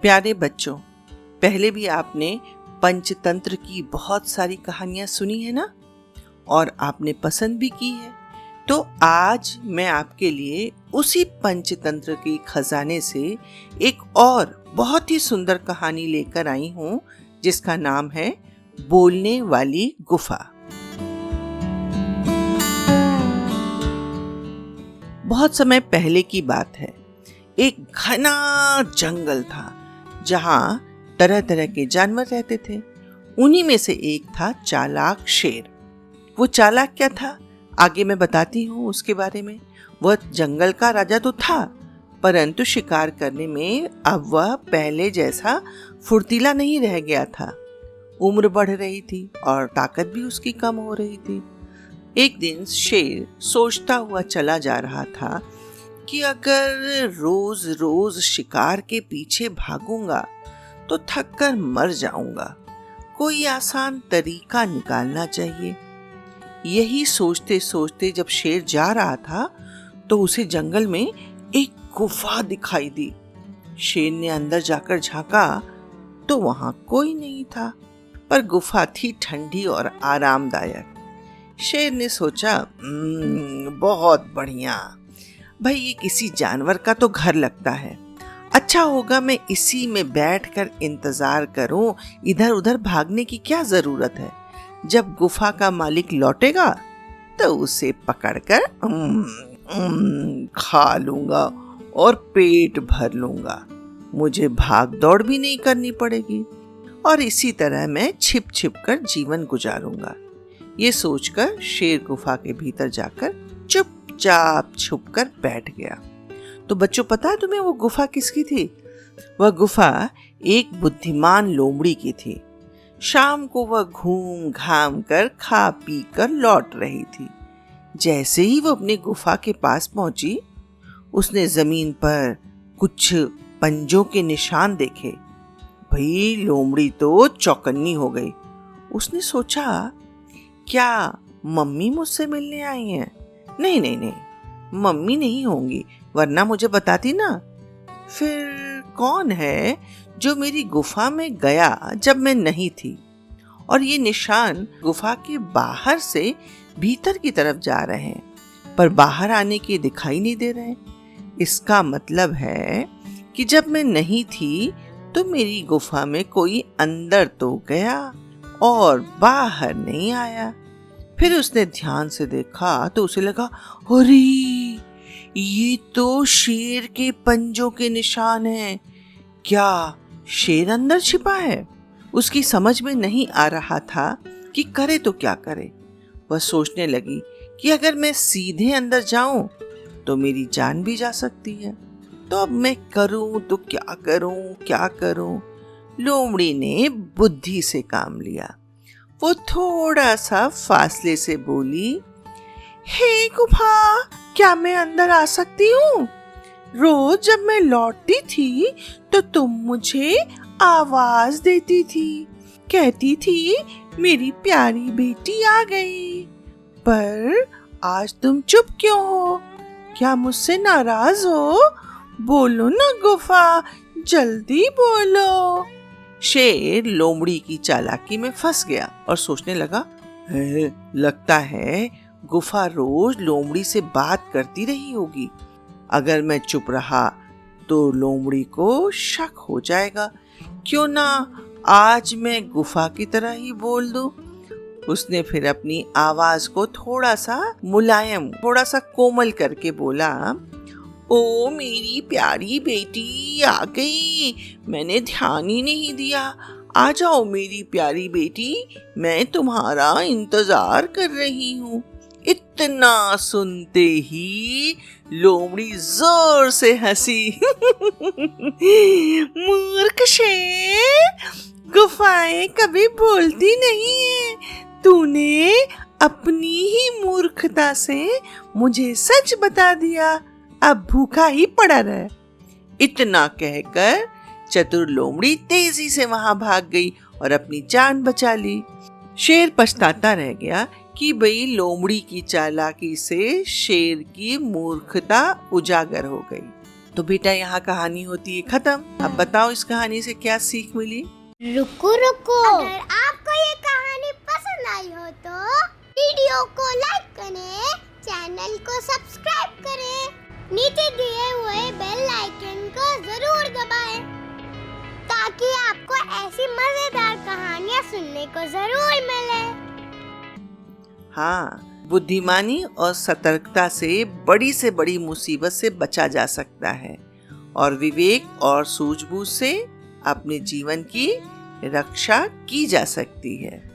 प्यारे बच्चों, पहले भी आपने पंचतंत्र की बहुत सारी कहानियां सुनी है ना, और आपने पसंद भी की है। तो आज मैं आपके लिए उसी पंचतंत्र के खजाने से एक और बहुत ही सुंदर कहानी लेकर आई हूँ, जिसका नाम है बोलने वाली गुफा। बहुत समय पहले की बात है। एक घना जंगल था जहां तरह तरह के जानवर रहते थे। उन्हीं में से एक था चालाक शेर। वो चालाक क्या था, आगे मैं बताती हूँ उसके बारे में। वह जंगल का राजा तो था, परंतु शिकार करने में अब वह पहले जैसा फुर्तीला नहीं रह गया था। उम्र बढ़ रही थी और ताकत भी उसकी कम हो रही थी। एक दिन शेर सोचता हुआ चला जा रहा था कि अगर रोज रोज शिकार के पीछे भागूंगा तो थक कर मर जाऊंगा। कोई आसान तरीका निकालना चाहिए। यही सोचते सोचते जब शेर जा रहा था तो उसे जंगल में एक गुफा दिखाई दी। शेर ने अंदर जाकर झांका तो वहां कोई नहीं था, पर गुफा थी ठंडी और आरामदायक। शेर ने सोचा, बहुत बढ़िया, भाई ये किसी जानवर का तो घर लगता है। अच्छा होगा मैं इसी में बैठकर इंतजार करूं, इधर उधर भागने की क्या जरूरत है। जब गुफा का मालिक लौटेगा तो उसे पकड़कर खा लूंगा और पेट भर लूंगा। मुझे भाग दौड़ भी नहीं करनी पड़ेगी और इसी तरह मैं छिप छिप कर जीवन गुजारूंगा। ये सोचकर शेर गुफा के भीतर जाकर चुपचाप छुपकर बैठ गया। तो बच्चों, पता है तुम्हें वो गुफा किसकी थी? वह गुफा एक बुद्धिमान लोमड़ी की थी। शाम को वह घूम घाम कर खा पी कर लौट रही थी। जैसे ही वो अपनी गुफा के पास पहुंची, उसने जमीन पर कुछ पंजों के निशान देखे। भाई लोमड़ी तो चौकन्नी हो गई। उसने सोचा, क्या मम्मी मुझसे मिलने आई हैं? नहीं नहीं नहीं, मम्मी नहीं होंगी, वरना मुझे बताती ना। फिर कौन है जो मेरी गुफा में गया जब मैं नहीं थी? और ये निशान गुफा के बाहर से भीतर की तरफ जा रहे हैं, पर बाहर आने के दिखाई नहीं दे रहे। इसका मतलब है कि जब मैं नहीं थी तो मेरी गुफा में कोई अंदर तो गया और बाहर नहीं आया। फिर उसने ध्यान से देखा तो उसे लगा, अरे ये तो शेर के पंजों के निशान हैं। क्या शेर अंदर छिपा है? उसकी समझ में नहीं आ रहा था कि करे तो क्या करे। वह सोचने लगी कि अगर मैं सीधे अंदर जाऊं तो मेरी जान भी जा सकती है। तो अब मैं करूं तो क्या करूं? लोमड़ी ने बुद्धि से काम लिया। वो थोड़ा सा फासले से बोली, हे गुफा, क्या मैं अंदर आ सकती हूँ? रोज जब मैं लौटती थी तो तुम मुझे आवाज देती थी, कहती थी मेरी प्यारी बेटी आ गई। पर आज तुम चुप क्यों हो? क्या मुझसे नाराज हो? बोलो ना गुफा, जल्दी बोलो। शेर लोमड़ी की चालाकी में फंस गया और सोचने लगा, लगता है गुफा रोज लोमड़ी से बात करती रही होगी। अगर मैं चुप रहा तो लोमड़ी को शक हो जाएगा। क्यों ना आज मैं गुफा की तरह ही बोल दूं। उसने फिर अपनी आवाज को थोड़ा सा मुलायम, थोड़ा सा कोमल करके बोला, ओ मेरी प्यारी बेटी आ गई, मैंने ध्यान ही नहीं दिया। आ जाओ मेरी प्यारी बेटी, मैं तुम्हारा इंतजार कर रही हूँ। इतना सुनते ही लोमड़ी जोर से हंसी। मूर्ख शेर, गुफाएं कभी बोलती नहीं है। तूने अपनी ही मूर्खता से मुझे सच बता दिया। अब भूखा ही पड़ा रहे। इतना कहकर चतुर लोमड़ी तेजी से वहां भाग गई और अपनी जान बचा ली। शेर पछताता रह गया कि भाई लोमड़ी की चालाकी से शेर की मूर्खता उजागर हो गई। तो बेटा यहाँ कहानी होती है खत्म। अब बताओ इस कहानी से क्या सीख मिली? रुको रुको, अगर आपको ये कहानी पसंद आई हो तो वीडियो को लाइक करें, चैनल को सब्सक्राइब करें, नीचे दिए हुए बेल आइकन को जरूर दबाएं ताकि आपको ऐसी मजेदार कहानियाँ सुनने को जरूर मिले। हाँ, बुद्धिमानी और सतर्कता से बड़ी मुसीबत से बचा जा सकता है और विवेक और सूझबूझ से अपने जीवन की रक्षा की जा सकती है।